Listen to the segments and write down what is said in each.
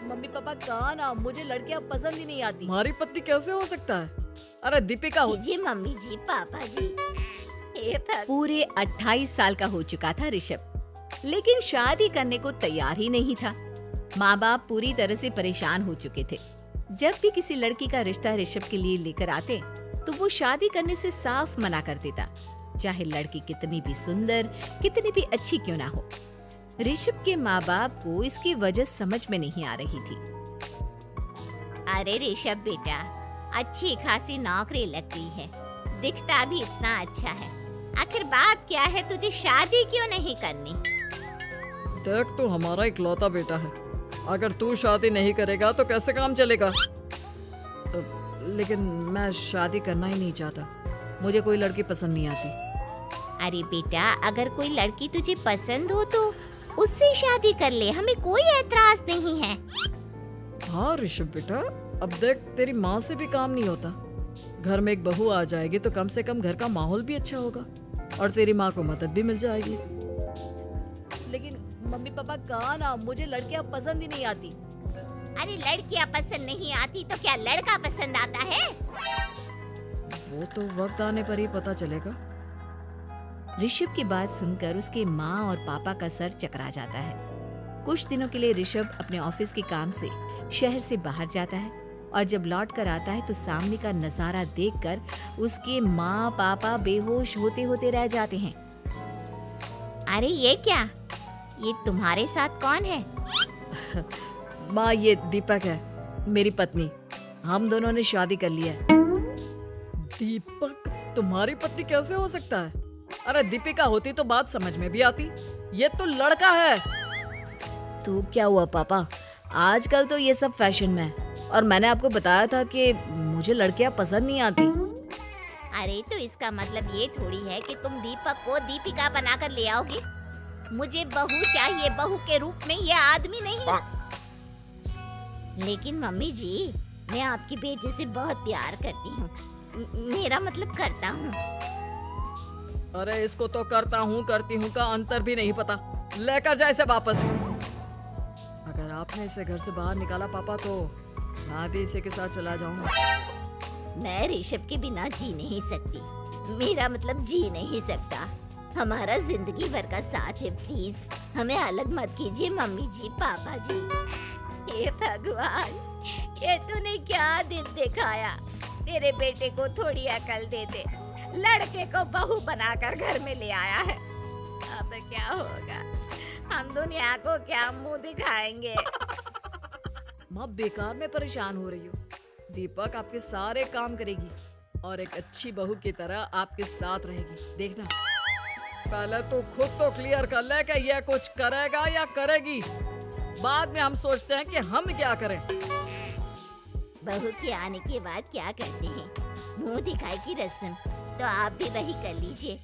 Mummy papa कहा ना, मुझे लड़कियां पसंद ही नहीं आती। तुम्हारी पत्नी कैसे हो सकता है? अरे दीपिका हो। जी मम्मी जी, पापा जी। हे भगवान। पूरे 28 साल का हो चुका था ऋषभ, लेकिन शादी करने को तैयार ही नहीं था। माँ बाप पूरी तरह से परेशान हो चुके थे। जब भी किसी लड़की का रिश्ता ऋषभ के लिए लेकर आते तो वो शादी करने से साफ मना कर देता, चाहे लड़की कितनी भी सुंदर, कितनी भी अच्छी क्यों ना हो। ऋषभ के माँ बाप को इसकी वजह समझ में नहीं आ रही थी। अरे ऋषभ बेटा, अच्छी खासी नौकरी लग गई है, दिखता भी इतना अच्छा है, आखिर बात क्या है, तुझे शादी क्यों नहीं करनी? देख, तू हमारा इकलौता बेटा है, अगर तू शादी नहीं करेगा तो कैसे काम चलेगा? लेकिन मैं शादी करना ही नहीं चाहता, मुझे कोई लड़की पसंद नहीं आती। अरे बेटा, अगर कोई लड़की तुझे पसंद हो तो उससे शादी कर ले, हमें कोई एतराज नहीं है। हाँ ऋषभ बेटा, अब देख, तेरी माँ से भी काम नहीं होता। घर में एक बहू आ जाएगी तो कम से कम घर का माहौल भी अच्छा होगा और तेरी माँ को मदद भी मिल जाएगी। लेकिन मम्मी पापा कहा ना, मुझे लड़कियां पसंद ही नहीं आती। अरे लड़कियां पसंद नहीं आती तो क्या लड़का पसंद आता है? वो तो वक्त आने पर ही पता चलेगा। ऋषभ की बात सुनकर उसके माँ और पापा का सर चकरा जाता है। कुछ दिनों के लिए ऋषभ अपने ऑफिस के काम से शहर से बाहर जाता है और जब लौट कर आता है तो सामने का नजारा देखकर उसके माँ पापा बेहोश होते होते रह जाते हैं। अरे ये क्या, ये तुम्हारे साथ कौन है? माँ, ये दीपक है, मेरी पत्नी। हम दोनों ने शादी कर लिया है। दीपक तुम्हारी पत्नी कैसे हो सकता है? अरे दीपिका होती तो बात समझ में भी आती, ये तो लड़का है। तो क्या हुआ पापा, आजकल तो ये सब फैशन में है और मैंने आपको बताया था कि मुझे लड़कियां पसंद नहीं आती। अरे तो इसका मतलब ये थोड़ी है कि तुम दीपक को दीपिका बनाकर ले आओगे। मुझे बहू चाहिए, बहू के रूप में, ये आदमी नहीं। लेकिन मम्मी जी, मैं आपकी बेटी से बहुत प्यार करती हूँ, मेरा मतलब करता हूँ। अरे इसको तो करता हूँ करती हूँ का अंतर भी नहीं पता, लेकर जाए इसे वापस। अगर आपने इसे घर से बाहर निकाला पापा तो मैं भी इसे के साथ चला जाऊंगा। मैं ऋषभ के बिना जी नहीं सकती, मेरा मतलब जी नहीं सकता। हमारा जिंदगी भर का साथ है, प्लीज हमें अलग मत कीजिए मम्मी जी, पापा जी। हे भगवान, ये तूने क्या दिन दिखाया, मेरे बेटे को थोड़ी अकल दे दे, लड़के को बहू बनाकर घर में ले आया है। अब क्या होगा, हम दुनिया को क्या मुंह दिखाएंगे? माँ, बेकार में परेशान हो रही हो। दीपक आपके सारे काम करेगी और एक अच्छी बहू की तरह आपके साथ रहेगी, देखना। पहले तो खुद तो क्लियर कर ले कि यह कुछ करेगा या करेगी, बाद में हम सोचते हैं कि हम क्या करें। बहू के आने के बाद क्या करते हैं, मुंह दिखाई की रस्म, तो आप भी वही कर लीजिए।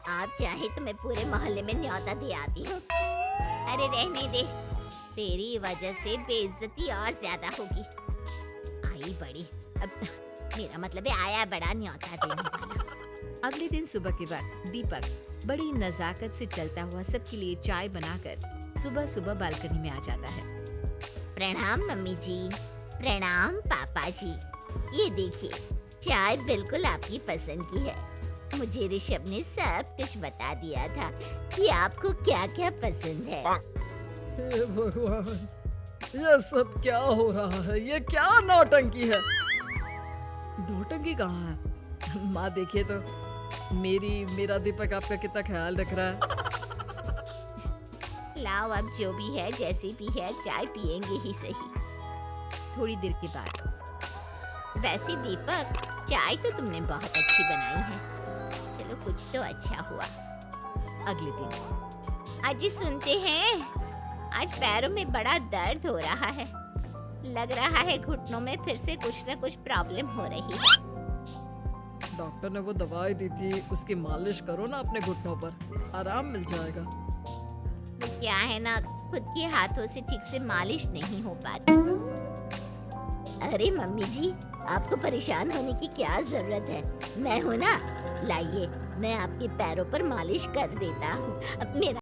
आप चाहे तो मैं पूरे मोहल्ले में न्योता दे आती हूँ। अरे रहने दे, तेरी वजह से बेइज्जती और ज्यादा होगी। आई बड़ी, अब मेरा मतलब है आया बड़ा न्योता देने वाला। अगले दिन सुबह के वक्त दीपक बड़ी नजाकत से चलता हुआ सबके लिए चाय बनाकर सुबह सुबह बालकनी में आ जाता है। प्रणाम मम्मी जी, प्रणाम पापा जी। ये देखिए, चाय बिल्कुल आपकी पसंद की है। मुझे ऋषभ ने सब कुछ बता दिया था कि आपको क्या क्या पसंद है। हे भगवान, ये सब क्या हो रहा है? ये क्या नौटंकी है? नौटंकी कहाँ है? माँ देखिए तो, मेरा दीपक आपका कितना ख्याल रख रहा है। लाओ, अब जो भी है, जैसे भी है, चाय पियेंगे ही सही। थोड़ी देर के बाद, वैसे दीपक, चाय तो तुमने बहुत अच्छी बनाई है, चलो कुछ तो अच्छा हुआ। अगले दिन, अजी सुनते हैं, आज पैरों में बड़ा दर्द हो रहा है, लग रहा है घुटनों में फिर से कुछ न कुछ प्रॉब्लम हो रही है। डॉक्टर ने वो दवाई दी थी, उसकी मालिश करो ना अपने घुटनों पर, आराम मिल जाएगा। वो क्या है ना, खुद के हाथों से ठीक से मालिश नहीं हो पाती। अरे मम्मी जी, आपको परेशान होने की क्या जरूरत है, मैं हूँ ना, लाइए मैं आपके पैरों पर मालिश कर देता हूँ। अब मेरा